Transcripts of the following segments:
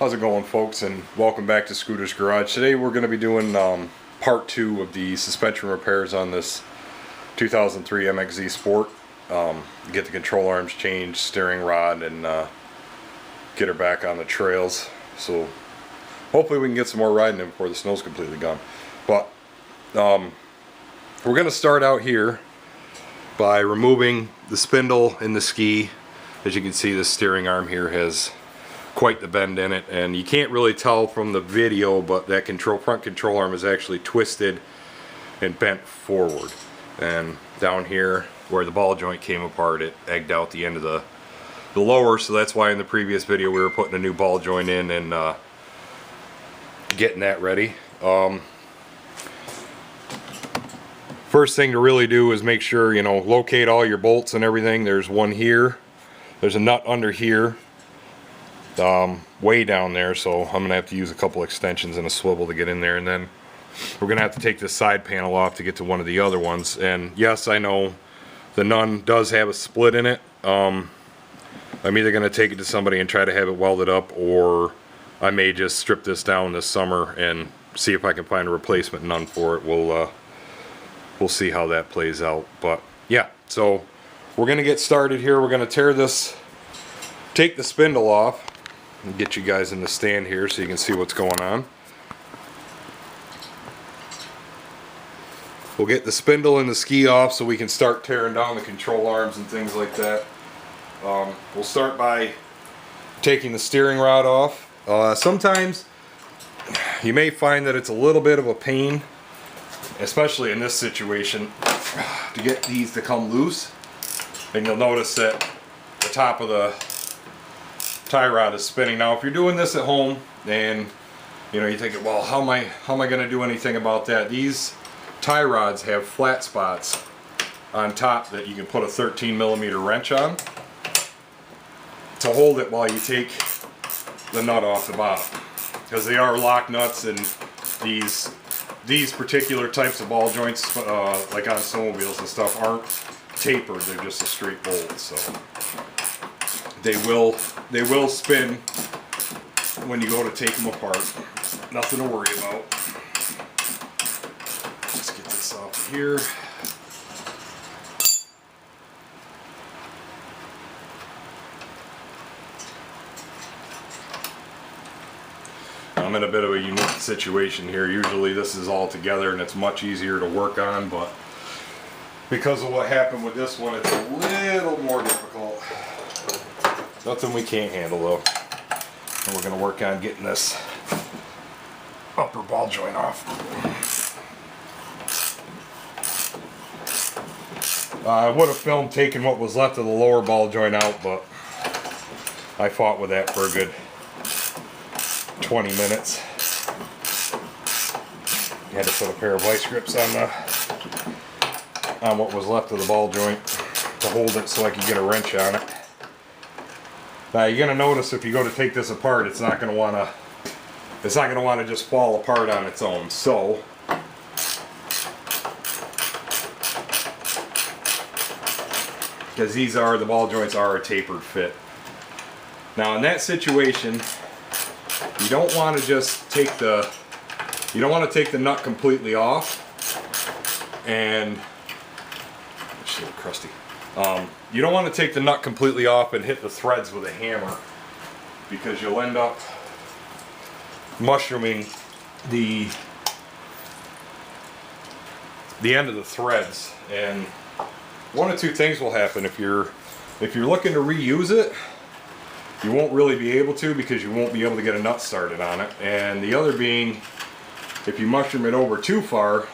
How's it going, folks, and welcome back to Scooter's Garage. Today we're going to be doing part 2 of the suspension repairs on this 2003 MXZ Sport. Get the control arms changed, steering rod, and get her back on the trails. So hopefully we can get some more riding in before the snow's completely gone. But we're going to start out here by removing the spindle in the ski. As you can see, the steering arm here has quite the bend in it, and you can't really tell from the video, but that front control arm is actually twisted and bent forward. And down here where the ball joint came apart, it egged out the end of the lower, so that's why in the previous video we were putting a new ball joint in and getting that ready. First thing to really do is make sure, you know, locate all your bolts and everything. There's one here, there's a nut under here, way down there, so I'm gonna have to use a couple extensions and a swivel to get in there, and then we're gonna have to take this side panel off to get to one of the other ones. And yes, I know the Nun does have a split in it. I'm either gonna take it to somebody and try to have it welded up, or I may just strip this down this summer and see if I can find a replacement Nun for it. We'll see how that plays out. But yeah, so we're gonna get started here. We're gonna take the spindle off and get you guys in the stand here so you can see what's going on. We'll get the spindle and the ski off so we can start tearing down the control arms and things like that. We'll start by taking the steering rod off. Sometimes you may find that it's a little bit of a pain, especially in this situation, to get these to come loose. And you'll notice that the top of the tie rod is spinning. Now if you're doing this at home and you know you're thinking, well, how am I going to do anything about that? These tie rods have flat spots on top that you can put a 13mm wrench on to hold it while you take the nut off the bottom, because they are lock nuts, and these particular types of ball joints, like on snowmobiles and stuff, aren't tapered. They're just a straight bolt, so they will spin when you go to take them apart. Nothing to worry about. Let's get this off here. I'm in a bit of a unique situation here. Usually this is all together and it's much easier to work on, but because of what happened with this one, it's a little more difficult. Nothing we can't handle though. And we're going to work on getting this upper ball joint off. I would have filmed taking what was left of the lower ball joint out, but I fought with that for a good 20 minutes. Had to put a pair of vice grips on what was left of the ball joint to hold it so I could get a wrench on it. Now you're gonna notice if you go to take this apart, it's not gonna wanna just fall apart on its own. So because the ball joints are a tapered fit. Now in that situation, you don't want to just take the nut completely off, and it's a little crusty. You don't want to take the nut completely off and hit the threads with a hammer, because you'll end up mushrooming the end of the threads, and one of two things will happen. If you're looking to reuse it, you won't really be able to, because you won't be able to get a nut started on it. And the other being, if you mushroom it over too far,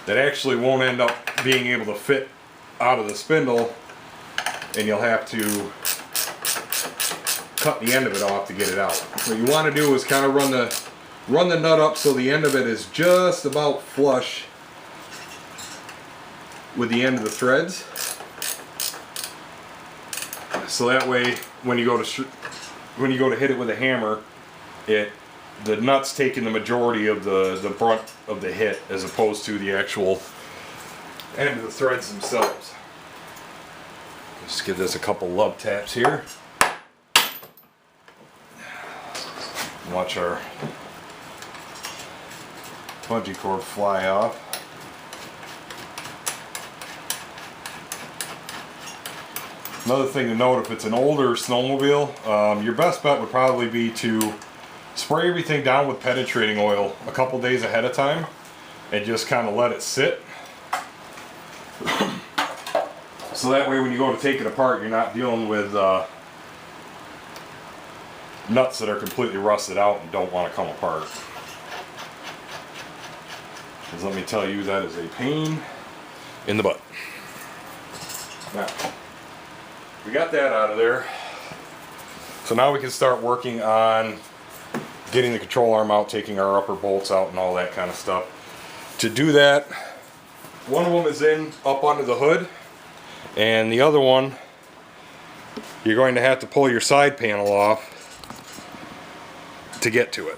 that actually won't end up being able to fit out of the spindle, and you'll have to cut the end of it off to get it out. What you want to do is kind of run the nut up so the end of it is just about flush with the end of the threads. So that way, when you go to hit it with a hammer, the nut's taking the majority of the brunt of the hit, as opposed to the actual end of the threads themselves. Just give this a couple love taps here. Watch our bungee cord fly off. Another thing to note, if it's an older snowmobile, your best bet would probably be to spray everything down with penetrating oil a couple days ahead of time and just kind of let it sit. So that way when you go to take it apart, you're not dealing with nuts that are completely rusted out and don't want to come apart. Because let me tell you, that is a pain in the butt. Now, we got that out of there. So now we can start working on getting the control arm out, taking our upper bolts out and all that kind of stuff. To do that, one of them is up under the hood, and the other one, you're going to have to pull your side panel off to get to it.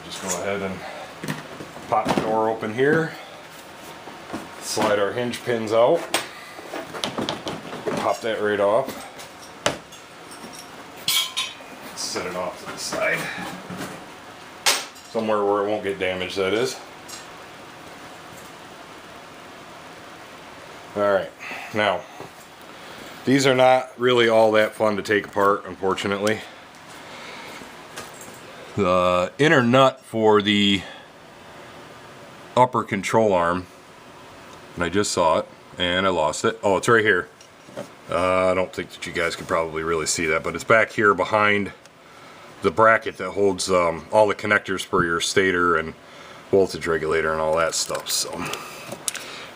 Just go ahead and pop the door open here, slide our hinge pins out, pop that right off, set it off to the side, somewhere where it won't get damaged, that is. Alright, now, these are not really all that fun to take apart, unfortunately. The inner nut for the upper control arm, and I just saw it, and I lost it. Oh, it's right here. I don't think that you guys can probably really see that, but it's back here behind the bracket that holds all the connectors for your stator and voltage regulator and all that stuff. So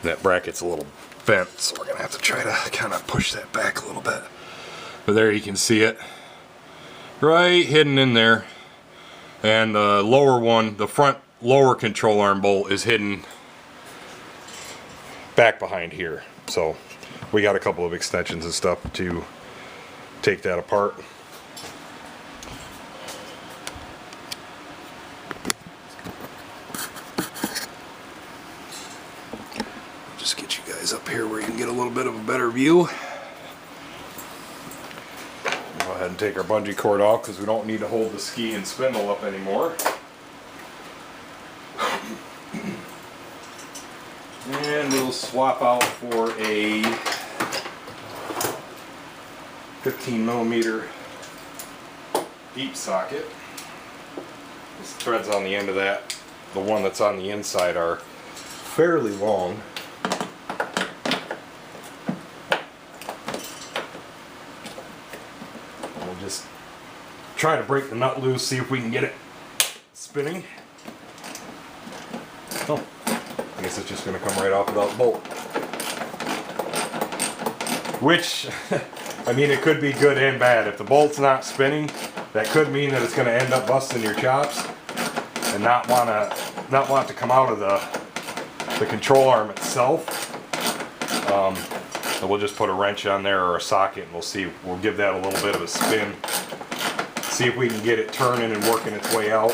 that bracket's a little bent, so we're gonna have to try to kind of push that back a little bit. But there you can see it, right hidden in there. And the lower one, the front lower control arm bolt, is hidden back behind here. So we got a couple of extensions and stuff to take that apart. Just get you guys up here where you can get a little bit of a better view. Go ahead and take our bungee cord off because we don't need to hold the ski and spindle up anymore. And we'll swap out for a 15mm deep socket. These threads on the end of that, the one that's on the inside, are fairly long. We'll just try to break the nut loose, see if we can get it spinning. Oh, I guess it's just going to come right off without the bolt. Which, I mean, it could be good and bad. If the bolt's not spinning, that could mean that it's going to end up busting your chops and not want to come out of the control arm itself. So we'll just put a wrench on there or a socket, and we'll see. We'll give that a little bit of a spin. See if we can get it turning and working its way out.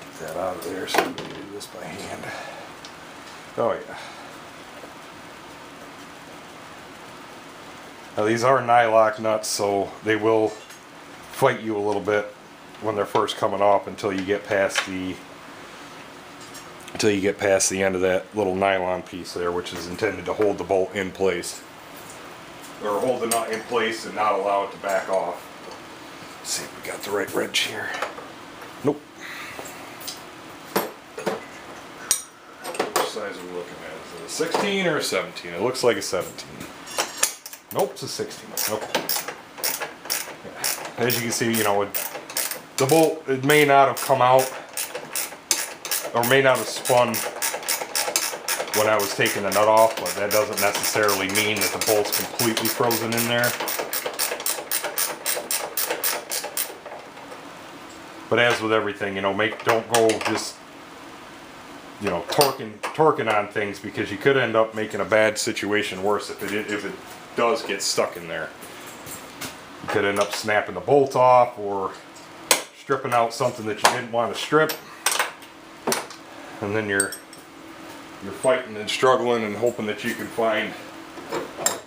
Get that out of there so we can do this by hand. Oh yeah. Now these are nylock nuts, so they will fight you a little bit when they're first coming off until you get past the end of that little nylon piece there, which is intended to hold the bolt in place, or hold the nut in place and not allow it to back off. Let's see if we got the right wrench here. Nope. Which size are we looking at? Is it a 16 or a 17? It looks like a 17. Nope, it's a 16. Okay. As you can see, you know, the bolt, it may not have come out, or may not have spun when I was taking the nut off, but that doesn't necessarily mean that the bolt's completely frozen in there. But as with everything, you know, don't go just, you know, torquing on things, because you could end up making a bad situation worse if it does get stuck in there. You could end up snapping the bolt off or stripping out something that you didn't want to strip. and then you're fighting and struggling and hoping that you can find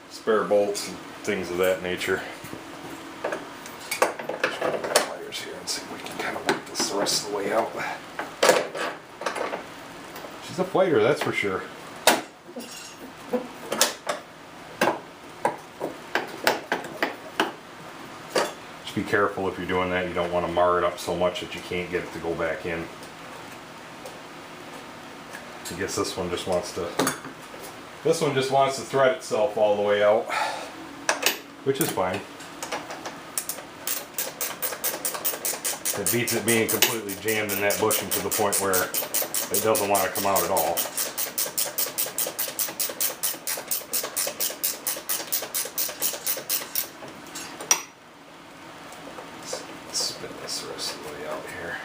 spare bolts and things of that nature. Just grab the pliers here and see if we can kind of work this the rest of the way out. She's a fighter, that's for sure. Just be careful if you're doing that. You don't want to mar it up so much that you can't get it to go back in. I guess this one just wants to thread itself all the way out, which is fine. It beats it being completely jammed in that bushing to the point where it doesn't want to come out at all. Let's spin this the rest of the way out here.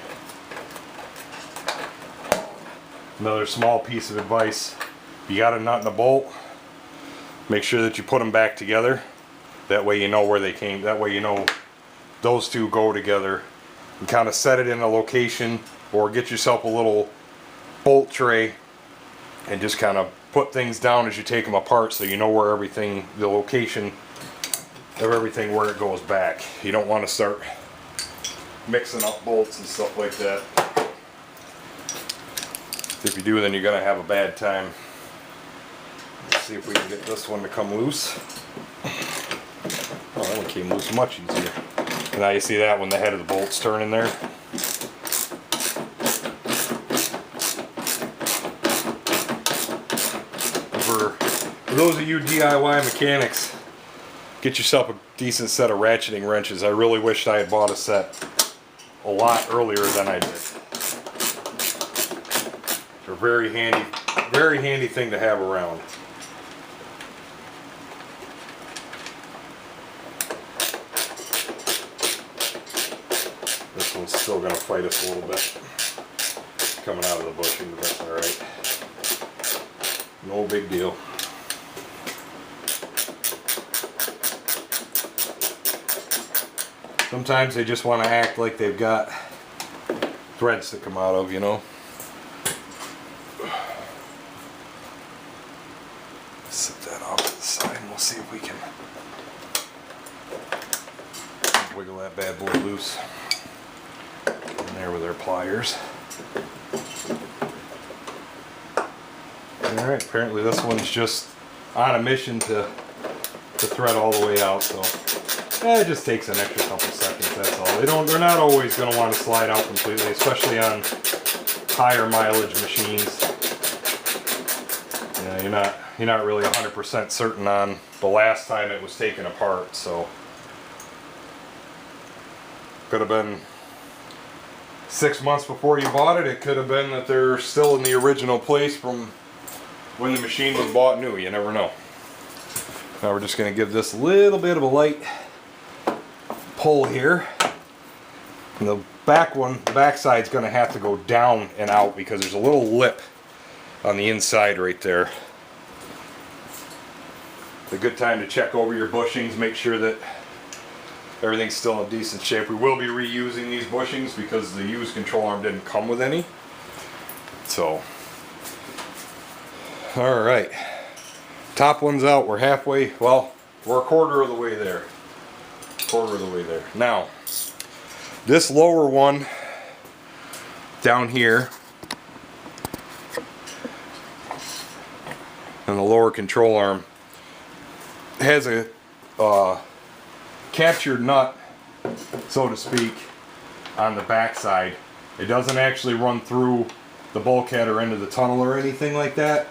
Another small piece of advice: you got a nut and a bolt, make sure that you put them back together. That way you know where they came. That way you know those two go together. And kind of set it in a location, or get yourself a little bolt tray and just kind of put things down as you take them apart, so you know where everything, the location of everything, where it goes back. You don't want to start mixing up bolts and stuff like that. If you do, then you're gonna have a bad time. Let's see if we can get this one to come loose. Oh, that one came loose much easier. And now you see that when the head of the bolt's turning there. For those of you DIY mechanics, get yourself a decent set of ratcheting wrenches. I really wished I had bought a set a lot earlier than I did. They're very handy thing to have around. This one's still going to fight us a little bit coming out of the bushing, but that's alright. No big deal. Sometimes they just want to act like they've got threads to come out of, you know. Set that off to the side and we'll see if we can wiggle that bad boy loose. In there with our pliers. Alright, apparently this one's just on a mission to thread all the way out, so it just takes an extra couple seconds, that's all. They're not always going to want to slide out completely, especially on higher mileage machines. You know, you're not really 100% certain on the last time it was taken apart, so could have been 6 months before you bought it. It could have been that they're still in the original place from when the machine was bought new. You never know. Now we're just going to give this a little bit of a light pull here. And the back side's going to have to go down and out because there's a little lip on the inside right there. It's a good time to check over your bushings, make sure that everything's still in decent shape. We will be reusing these bushings because the used control arm didn't come with any. So, alright. Top one's out. We're halfway, well, we're a quarter of the way there. Now, this lower one down here, and the lower control arm, has a captured nut, so to speak, on the back side. It doesn't actually run through the bulkhead or into the tunnel or anything like that.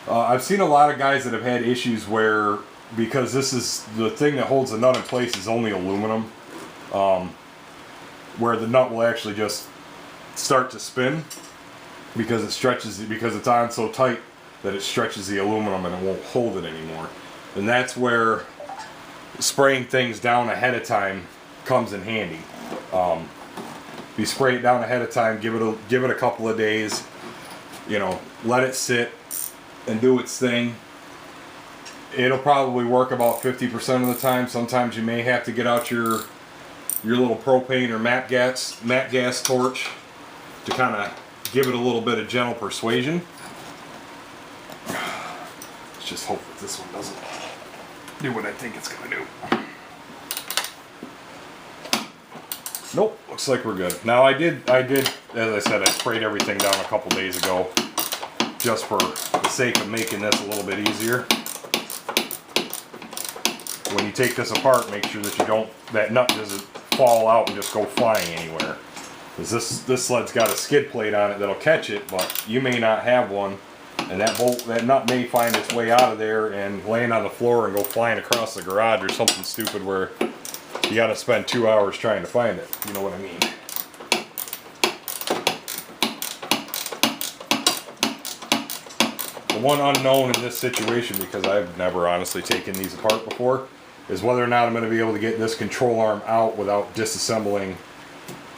I've seen a lot of guys that have had issues where, because this is the thing that holds the nut in place is only aluminum, where the nut will actually just start to spin because it stretches, because it's on so tight that it stretches the aluminum and it won't hold it anymore. And that's where spraying things down ahead of time comes in handy. If you spray it down ahead of time, give it a couple of days, you know, let it sit and do its thing. It'll probably work about 50% of the time. Sometimes you may have to get out your little propane or matte gas torch to kind of give it a little bit of gentle persuasion. Let's just hope that this one doesn't do what I think it's going to do. Nope, looks like we're good. Now I did, as I said, I sprayed everything down a couple days ago, just for the sake of making this a little bit easier. When you take this apart, make sure that that nut doesn't fall out and just go flying anywhere. Because this sled's got a skid plate on it that'll catch it, but you may not have one, and that nut may find its way out of there and land on the floor and go flying across the garage or something stupid where you got to spend 2 hours trying to find it. You know what I mean? The one unknown in this situation, because I've never honestly taken these apart before, is whether or not I'm going to be able to get this control arm out without disassembling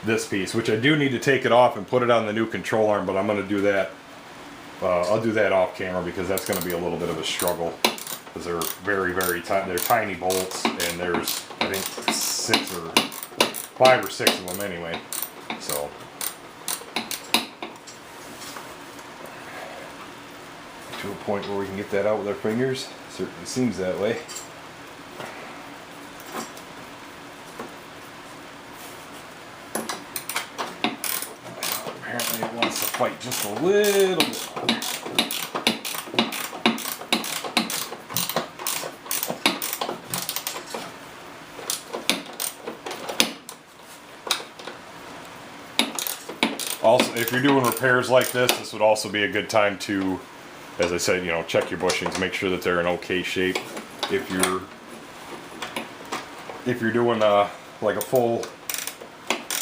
this piece, which I do need to take it off and put it on the new control arm, but I'm going to do that. I'll do that off camera because that's going to be a little bit of a struggle, because they're very, very tiny. They're tiny bolts, and there's, I think, 5 or 6 of them anyway. So to a point where we can get that out with our fingers. Certainly seems that way. Apparently it wants to fight just a little bit longer. Also, if you're doing repairs like this would also be a good time to, as I said, check your bushings, make sure that they're in okay shape. If you're doing like a full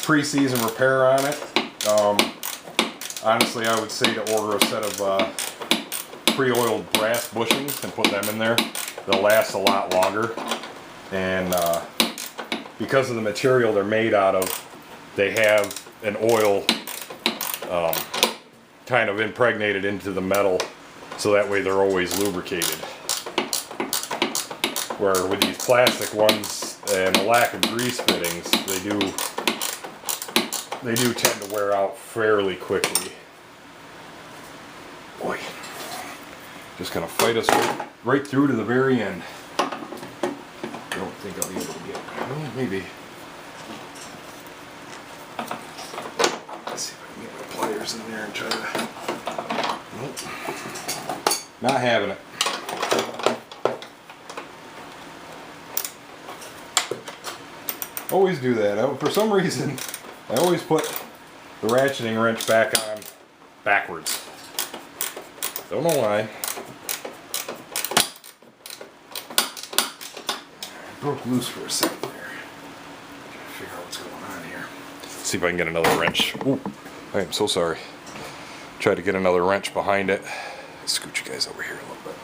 pre-season repair on it, honestly, I would say to order a set of pre-oiled brass bushings and put them in there. They'll last a lot longer, and because of the material they're made out of, they have an oil kind of impregnated into the metal, so that way they're always lubricated. Where with these plastic ones and a lack of grease fittings, they do tend to wear out fairly quickly. Boy, just gonna fight us right through to the very end. I don't think I'll be able to get it. Well, maybe. Let's see if I can get my pliers in there and try to. Nope. Not having it. Always do that. For some reason, I always put the ratcheting wrench back on backwards. Don't know why. It broke loose for a second there. Trying to figure out what's going on here. Let's see if I can get another wrench. Ooh, I am so sorry. Try to get another wrench behind it. Scoot you guys over here a little bit.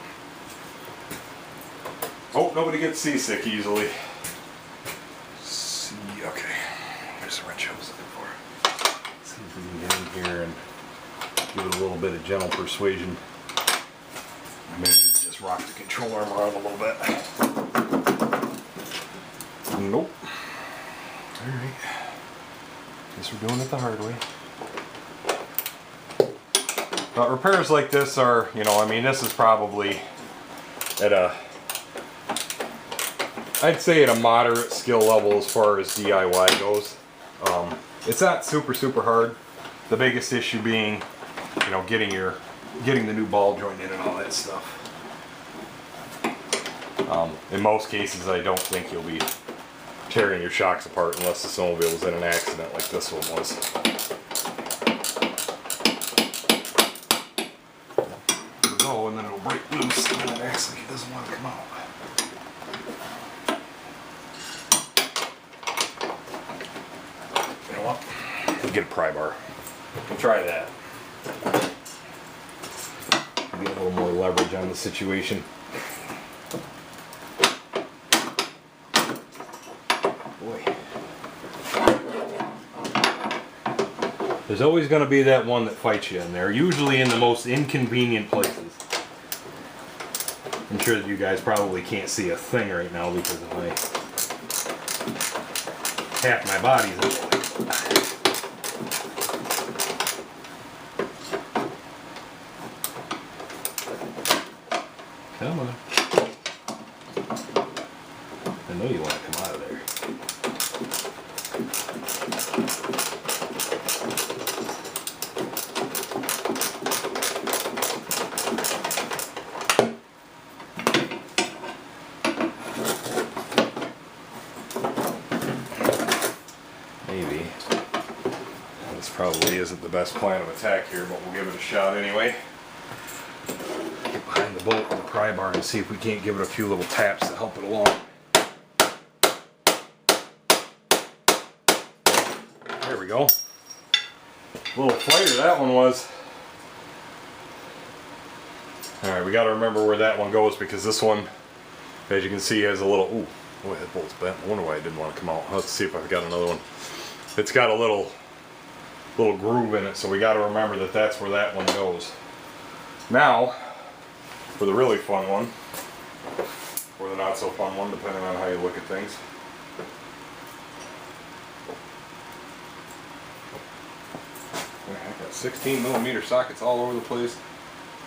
Oh, nobody gets seasick easily. Okay, there's the wrench I was looking for. Let's see if we can get in here and give it a little bit of gentle persuasion. Maybe just rock the control arm around a little bit. Nope. Alright. Guess we're doing it the hard way. But repairs like this are, this is probably at I'd say at a moderate skill level as far as DIY goes. It's not super hard. The biggest issue being, getting the new ball joint in and all that stuff. In most cases, I don't think you'll be tearing your shocks apart unless the snowmobile was in an accident like this one was. There we go, and then it'll break loose, and then it acts like it doesn't want to come out. Get a pry bar. We'll try that. Get a little more leverage on the situation. Boy. There's always going to be that one that fights you in there, usually in the most inconvenient places. I'm sure that you guys probably can't see a thing right now because of half my body's in the way. Come on. I know you want to come out of there. Maybe. This probably isn't the best plan of attack here, but we'll give it a shot anyway. Get behind the bolt with the pry bar and see if we can't give it a few little taps to help it along. There we go. A little fighter that one was. Alright, we got to remember where that one goes because this one, as you can see, has a little... Ooh, boy, that bolt's bent. I wonder why it didn't want to come out. Let's see if I've got another one. It's got a little groove in it, so we got to remember that that's where that one goes. Now, for the really fun one, or the not so fun one, depending on how you look at things. I got 16mm sockets all over the place.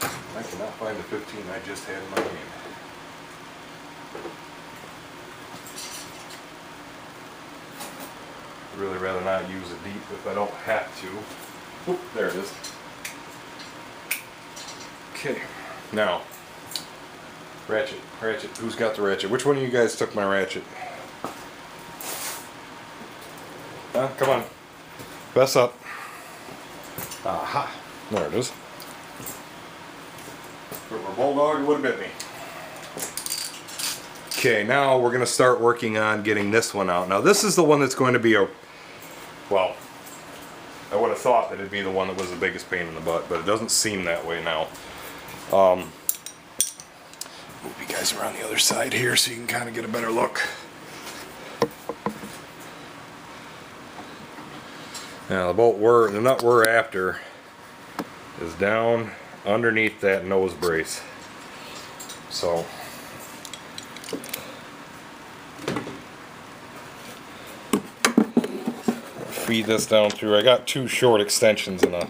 I cannot find the 15 I just had in my hand. I'd really rather not use it deep if I don't have to. Oop, there it is. Okay, now, ratchet. Who's got the ratchet? Which one of you guys took my ratchet? Huh? Come on. Fess up. Aha. There it is. If it were a bulldog, it would have bit me. Okay, now we're going to start working on getting this one out. Now this is the one that's going to be a... Well, I would have thought that it'd be the one that was the biggest pain in the butt, but it doesn't seem that way now. Move you guys around the other side here so you can kind of get a better look. Now the nut we're after is down underneath that nose brace. So feed this down through. I got two short extensions and a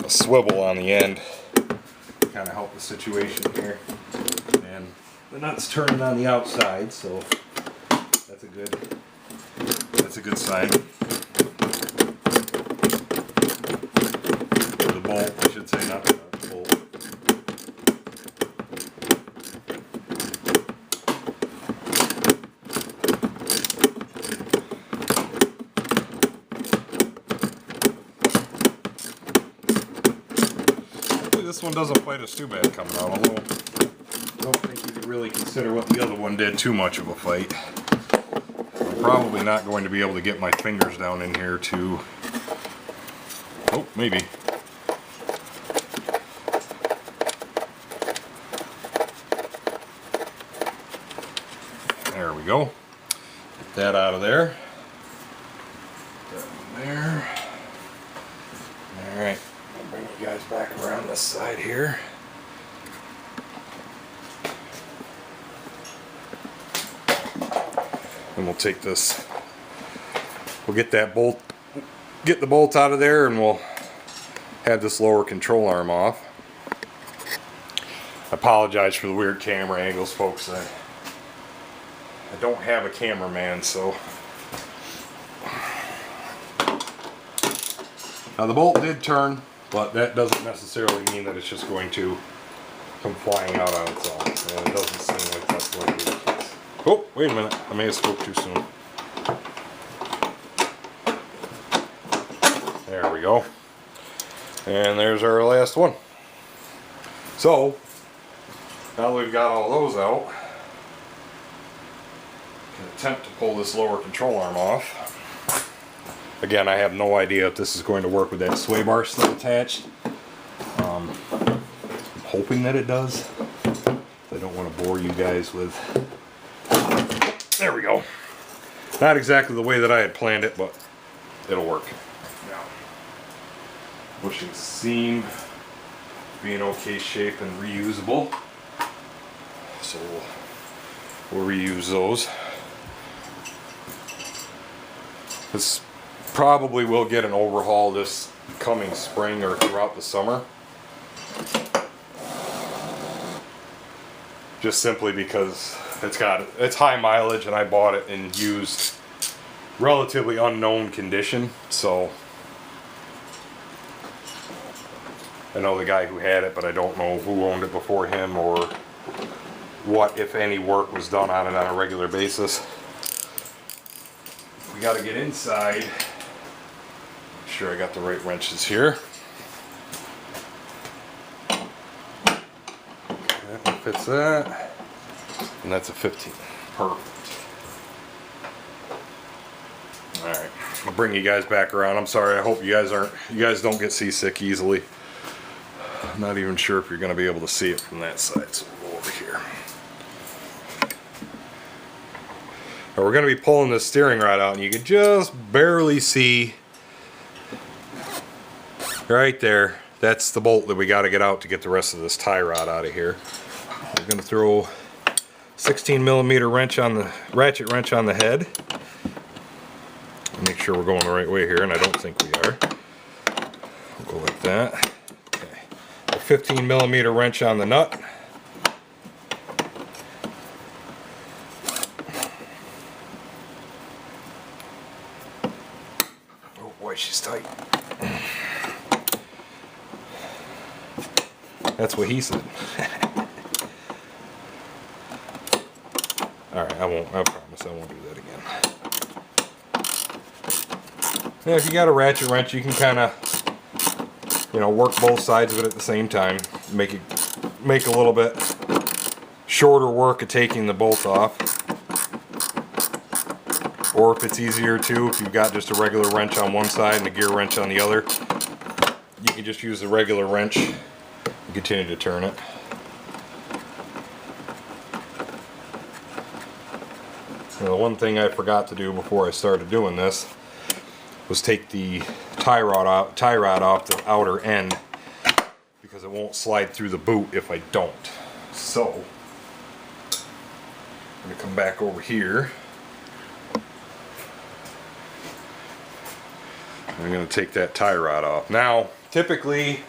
swivel on the end. Kind of help the situation here. And the nut's turning on the outside, so that's a good sign. The bolt, I should say, not the bolt. Hopefully this one doesn't fight us too bad coming out, although I don't think you could really consider what the other one did too much of a fight. I'm probably not going to be able to get my fingers down in here to... Oh, maybe. There we go. Get that out of there. That one there. Alright, I'll bring you guys back around this side here. And we'll take this, we'll get that bolt, get the bolt out of there, and we'll have this lower control arm off. I apologize for the weird camera angles, folks. I don't have a cameraman, so. Now the bolt did turn, but that doesn't necessarily mean that it's just going to come flying out on its own. And it doesn't seem like that's going to be the case. Oh, wait a minute. I may have spoke too soon. There we go. And there's our last one. So, now that we've got all those out, we can attempt to pull this lower control arm off. Again, I have no idea if this is going to work with that sway bar still attached. I'm hoping that it does. I don't want to bore you guys with... There we go. Not exactly the way that I had planned it, but it'll work. Now, bushing seam, be in okay shape and reusable. So we'll reuse those. This probably will get an overhaul this coming spring or throughout the summer. just simply because it's high mileage and I bought it in used, relatively unknown condition. So I know the guy who had it, but I don't know who owned it before him or what, if any, work was done on it on a regular basis. We got to get inside. Make sure I got the right wrenches here. That fits that, and that's a 15. Perfect. All right, I'll bring you guys back around. I'm sorry. I hope you guys don't get seasick easily. I'm not even sure if you're going to be able to see it from that side, so we'll go over here. Now we're going to be pulling this steering rod out, and you can just barely see right there. That's the bolt that we got to get out to get the rest of this tie rod out of here. We're going to throw 16mm wrench on the ratchet wrench on the head. Make sure we're going the right way here, and I don't think we are. We'll go like that. Okay. A 15mm wrench on the nut. Oh boy, she's tight. That's what he said. Alright, I promise I won't do that again. Yeah, if you got a ratchet wrench, you can kind of, work both sides of it at the same time. Make a little bit shorter work of taking the bolt off. Or if it's easier too, if you've got just a regular wrench on one side and a gear wrench on the other, you can just use the regular wrench and continue to turn it. Now, the one thing I forgot to do before I started doing this was take the tie rod off the outer end, because it won't slide through the boot if I don't. So I'm going to come back over here. I'm going to take that tie rod off. Now, typically,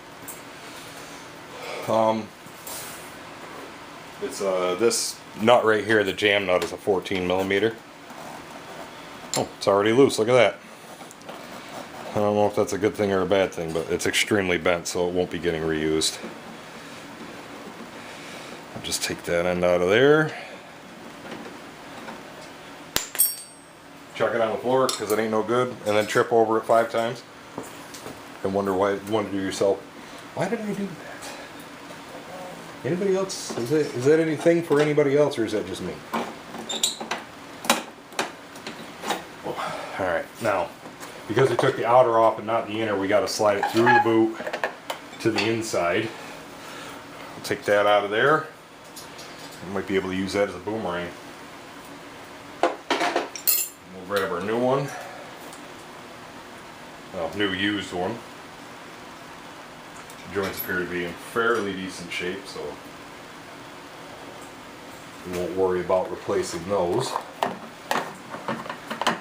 it's this nut right here, the jam nut, is a 14mm. Oh, it's already loose. Look at that. I don't know if that's a good thing or a bad thing, but it's extremely bent, so it won't be getting reused. I'll just take that end out of there. Chuck it on the floor because it ain't no good, and then trip over it 5 times. And wonder to yourself, why did I do that? Anybody else? Is that anything for anybody else, or is that just me? Alright, now, because we took the outer off and not the inner, we got to slide it through the boot to the inside. I'll take that out of there. I might be able to use that as a boomerang. We'll grab our new one. Well, new used one. The joints appear to be in fairly decent shape, so we won't worry about replacing those.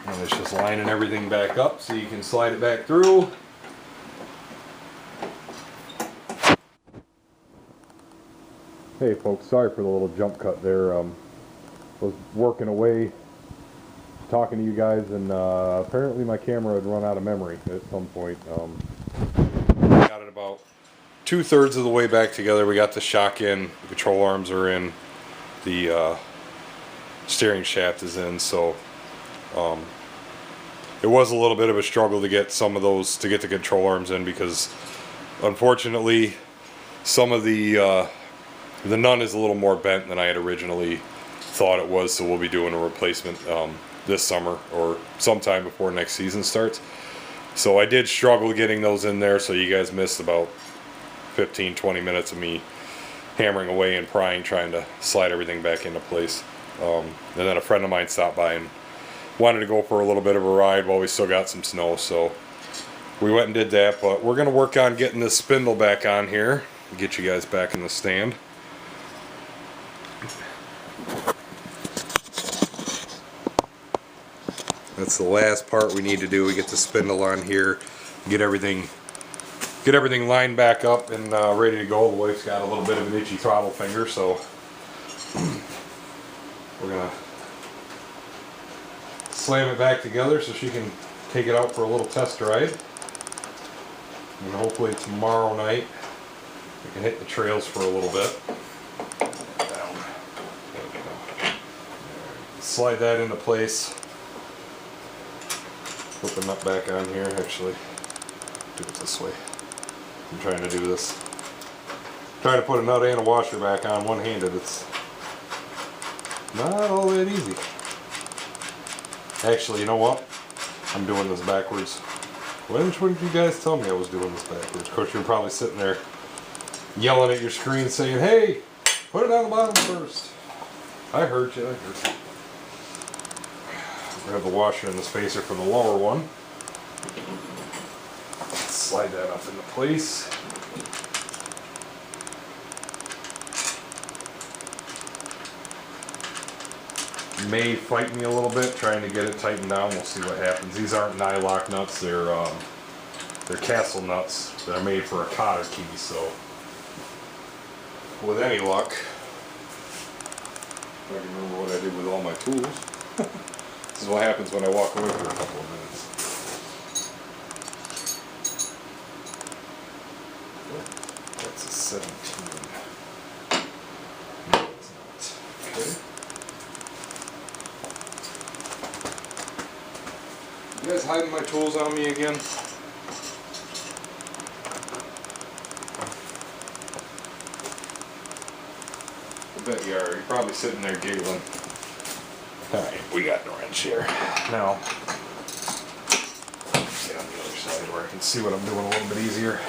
And it's just lining everything back up so you can slide it back through. Hey folks, sorry for the little jump cut there. Was working away talking to you guys, and apparently my camera had run out of memory at some point. Got it about 2/3 of the way back together. We got the shock in, the control arms are in, the steering shaft is in, so it was a little bit of a struggle to get some of those, to get the control arms in, because unfortunately some of the nun is a little more bent than I had originally thought it was, so we'll be doing a replacement this summer or sometime before next season starts. So I did struggle getting those in there, so you guys missed about 15-20 minutes of me hammering away and prying, trying to slide everything back into place. And then a friend of mine stopped by and wanted to go for a little bit of a ride while we still got some snow, so we went and did that. But we're going to work on getting this spindle back on here and get you guys back in the stand. That's the last part we need to do. We get the spindle on here, get everything lined back up and ready to go. The wife's got a little bit of an itchy throttle finger, so we're gonna slam it back together so she can take it out for a little test drive. And hopefully tomorrow night we can hit the trails for a little bit. Down. There we go. Slide that into place. Put the nut back on here. Actually, do it this way. I'm trying to do this. Trying to put a nut and a washer back on one-handed. It's not all that easy. Actually, you know what? I'm doing this backwards. When did you guys tell me I was doing this backwards? Of course, you're probably sitting there yelling at your screen saying, hey, put it on the bottom first. I heard you, I heard you. Grab the washer and the spacer for the lower one. Slide that up into place. May fight me a little bit trying to get it tightened down. We'll see what happens. These aren't nylock nuts. They're castle nuts that are made for a cotter key. So with any luck, I can remember what I did with all my tools. This is what happens when I walk away for a couple of minutes. That's a 17. No, it's not. Okay. You guys hiding my tools on me again? I bet you are. You're probably sitting there giggling. Alright, we got the wrench here. Now, get on the other side where I can see what I'm doing a little bit easier.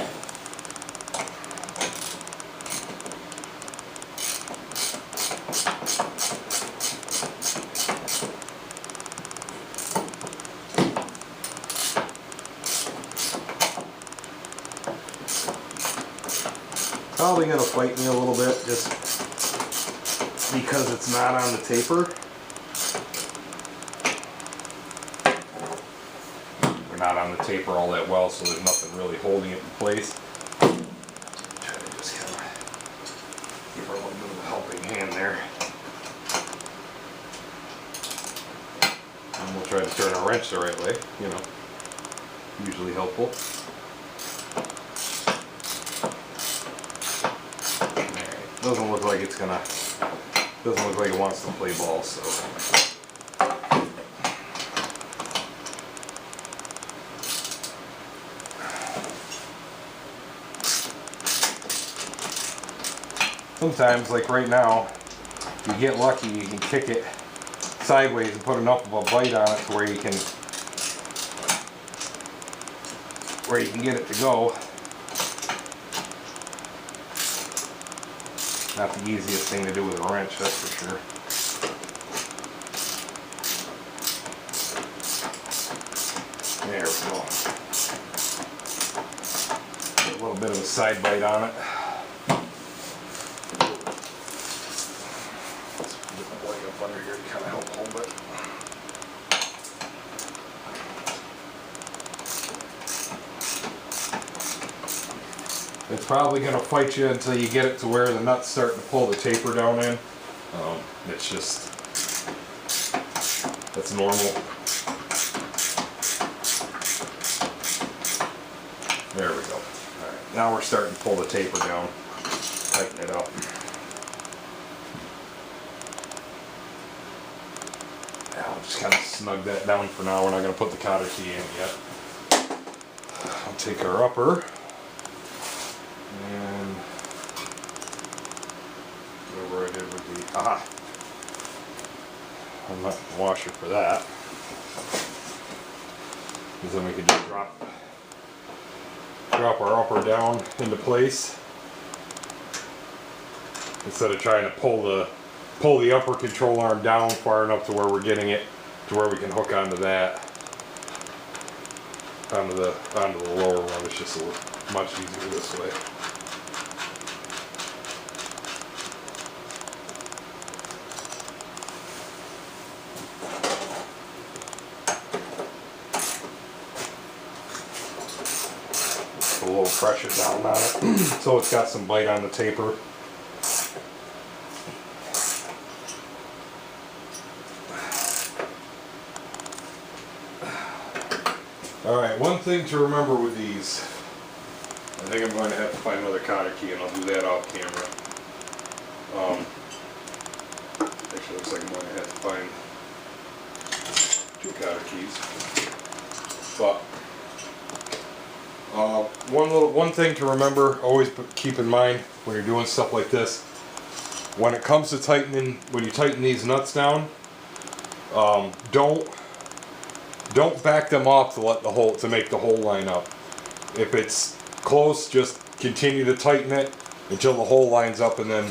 Probably going to fight me a little bit just because it's not on the taper. We're not on the taper all that well, so there's nothing really holding it in place. Try to just kind of give her a little bit of a helping hand there. And we'll try to turn our wrench the right way, you know, usually helpful. Doesn't look like it's gonna, doesn't look like it wants to play ball, so. Sometimes, like right now, you get lucky, you can kick it sideways and put enough of a bite on it to where you can get it to go. Not the easiest thing to do with a wrench, that's for sure. There we go. Get a little bit of a side bite on it. Let's get the blade up under here to kind of help hold it. It's probably going to fight you until you get it to where the nut's starting to pull the taper down in. It's just, that's normal. There we go. Alright, now we're starting to pull the taper down. Tighten it up. Now I'll just kind of snug that down for now. We're not going to put the cotter key in yet. I'll take our upper. And whatever I did with the, aha! I'm not the washer for that. Because then we can just drop our upper down into place. Instead of trying to pull the upper control arm down far enough to where we're getting it to where we can hook onto that. Onto the lower one. It's just much easier this way. A little pressure down on it, so it's got some bite on the taper. Alright, one thing to remember with these, I think I'm going to have to find another cotter key, and I'll do that off camera. Actually, looks like I'm going to have to find 2 cotter keys. But one thing to remember, always keep in mind when you're doing stuff like this, when it comes to tightening, when you tighten these nuts down, don't back them off to make the hole line up. If it's close, just continue to tighten it until the hole lines up, and then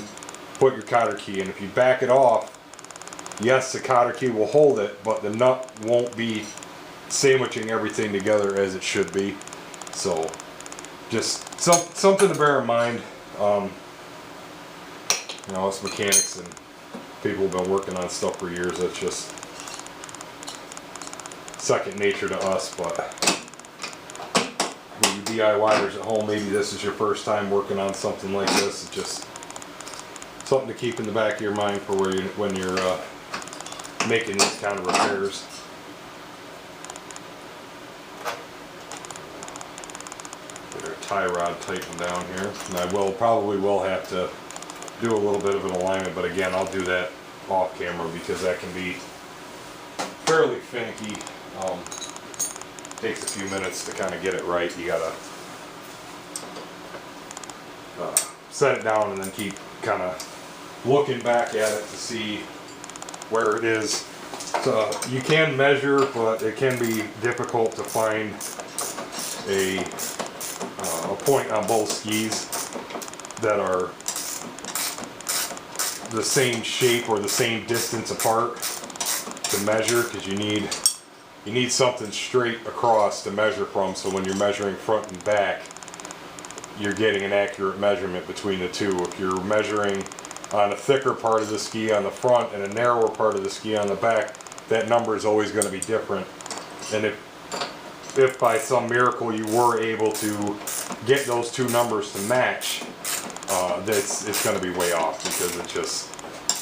put your cotter key in. If you back it off, yes, the cotter key will hold it, but the nut won't be sandwiching everything together as it should be. So just something to bear in mind. You know, us mechanics and people who've been working on stuff for years, that's just second nature to us. But when you DIYers at home, maybe this is your first time working on something like this. It's just something to keep in the back of your mind for when you're making these kind of repairs. Get our tie rod tightened down here, and I probably will have to do a little bit of an alignment, but again, I'll do that off camera because that can be fairly finicky. Takes a few minutes to kind of get it right. You gotta set it down and then keep kind of looking back at it to see where it is. So you can measure, but it can be difficult to find a point on both skis that are the same shape or the same distance apart to measure, because you need something straight across to measure from, so when you're measuring front and back, you're getting an accurate measurement between the two. If you're measuring on a thicker part of the ski on the front and a narrower part of the ski on the back, that number is always going to be different. And if by some miracle you were able to get those two numbers to match, it's going to be way off, because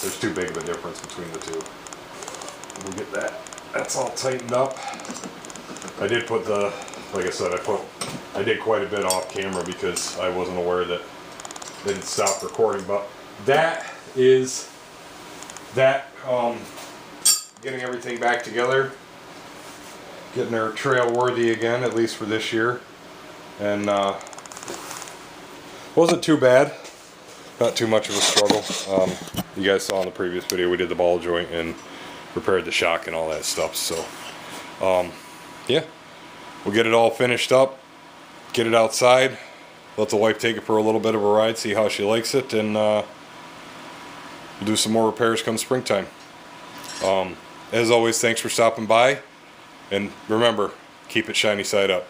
there's too big of a difference between the two. We'll get that's all tightened up. I did put like I said, I did quite a bit off camera because I wasn't aware that it had stopped recording, but that is getting everything back together, getting our trail worthy again, at least for this year. And wasn't too bad, not too much of a struggle. You guys saw in the previous video we did the ball joint and repaired the shock and all that stuff. So yeah, we'll get it all finished up, get it outside, let the wife take it for a little bit of a ride, see how she likes it, and we'll do some more repairs come springtime. As always, thanks for stopping by, and remember, keep it shiny side up.